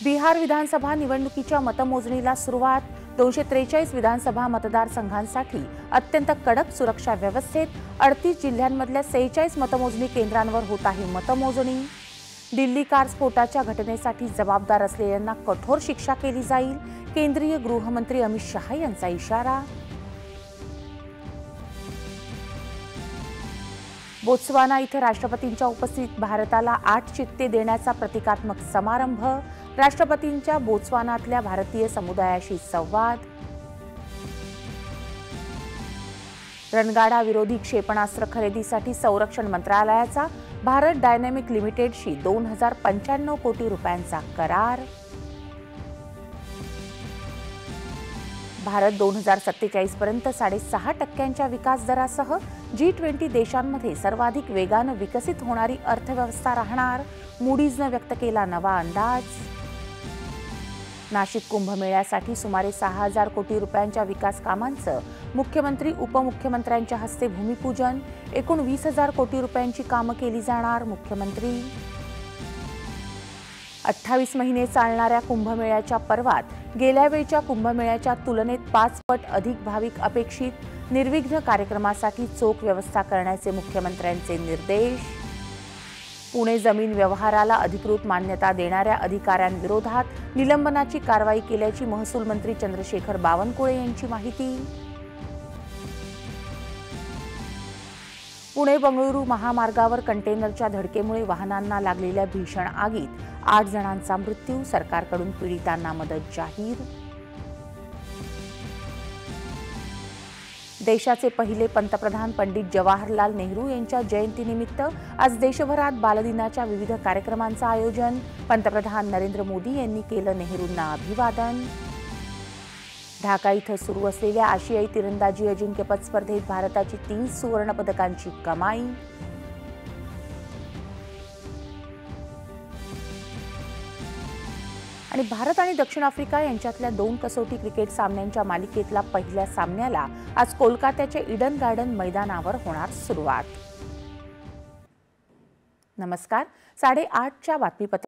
बिहार विधानसभा निवडणुकीच्या मतमोजणीला सुरुवात। 243 विधानसभा मतदारसंघांसाठी अत्यंत कडक सुरक्षा व्यवस्थेत 38 जिल्ह्यांमधल्या 46 मतमोजणी केंद्रांवर होत आहे मतमोजणी। दिल्ली कार स्फोटाच्या घटनेसाठी जबाबदार असलेल्यांना कठोर शिक्षा केली जाईल, केंद्रीय गृहमंत्री अमित शहा यांचा इशारा। बोत्सवाना इथे राष्ट्रपतींच्या उपस्थितीत भारताला 8 चित्ते देण्याचा प्रतिकात्मक समारंभ। राष्ट्रपतींच्या बोत्सवानातल्या भारतीय समुदायाशी संवाद। रणगाडा विरोधी क्षेपणास्त्र खरेदीसाठी संरक्षण मंत्रालयाचा भारत डायनॅमिक लिमिटेडशी 2095 कोटी रुपयांचा करार। भारत 2047 पर्यंत 6.5% विकास दरासह G20 देशांमध्ये सर्वाधिक वेगाने विकसित होणारी अर्थव्यवस्था राहणार, मूडीजने व्यक्त केला नवा अंदाज। नाशिक कुंभमेळ्यासाठी सुमारे 6000 कोटी रुपयांच्या विकास कामांचं मुख्यमंत्री उपमुख्यमंत्र्यांच्या हस्ते भूमिपूजन। एकूण 20000 कोटी रुपयांची कामं केली जाणार, मुख्यमंत्री। 28 महिने चालणाऱ्या कुंभमेळ्याच्या पर्वात गेल्या वेळच्या कुंभमेळ्याच्या तुलनेत 5 पट अधिक भाविक अपेक्षित। निर्विघ्न कार्यक्रमासाठी चोख व्यवस्था करण्याचे मुख्यमंत्र्यांचे निर्देश। पुणे जमीन व्यवहाराला अधिकृत मान्यता देणाऱ्या अधिकाऱ्यांविरोधात निलंबनाची कारवाई केल्याची महसूल मंत्री चंद्रशेखर बावनकुळे यांची माहिती। पुणे बंगळुरू महामार्गावर कंटेनरच्या धडकेमुळे वाहनांना लागलेल्या भीषण आगीत 8 जणांचा मृत्यू, सरकारकडून पीडितांना मदत जाहीर। देशाचे पहिले पंतप्रधान पंडित जवाहरलाल नेहरू यांच्या जयंतीनिमित्त आज देशभरात बालदिनाच्या विविध कार्यक्रमांचं आयोजन। पंतप्रधान नरेंद्र मोदी यांनी केलं नेहरूंना अभिवादन। ढाका इथं सुरू असलेल्या आशियाई तिरंदाजी अजिंक्यपद स्पर्धेत भारताची 3 सुवर्ण पदकांची कमाई। आणि भारत आणि दक्षिण आफ्रिका यांच्यातल्या 2 कसोटी क्रिकेट सामन्यांच्या मालिकेतल्या पहिल्या सामन्याला आज कोलकात्याच्या ईडन गार्डन मैदानावर होणार सुरुवात। नमस्कार, 8:30च्या बातमीपत्र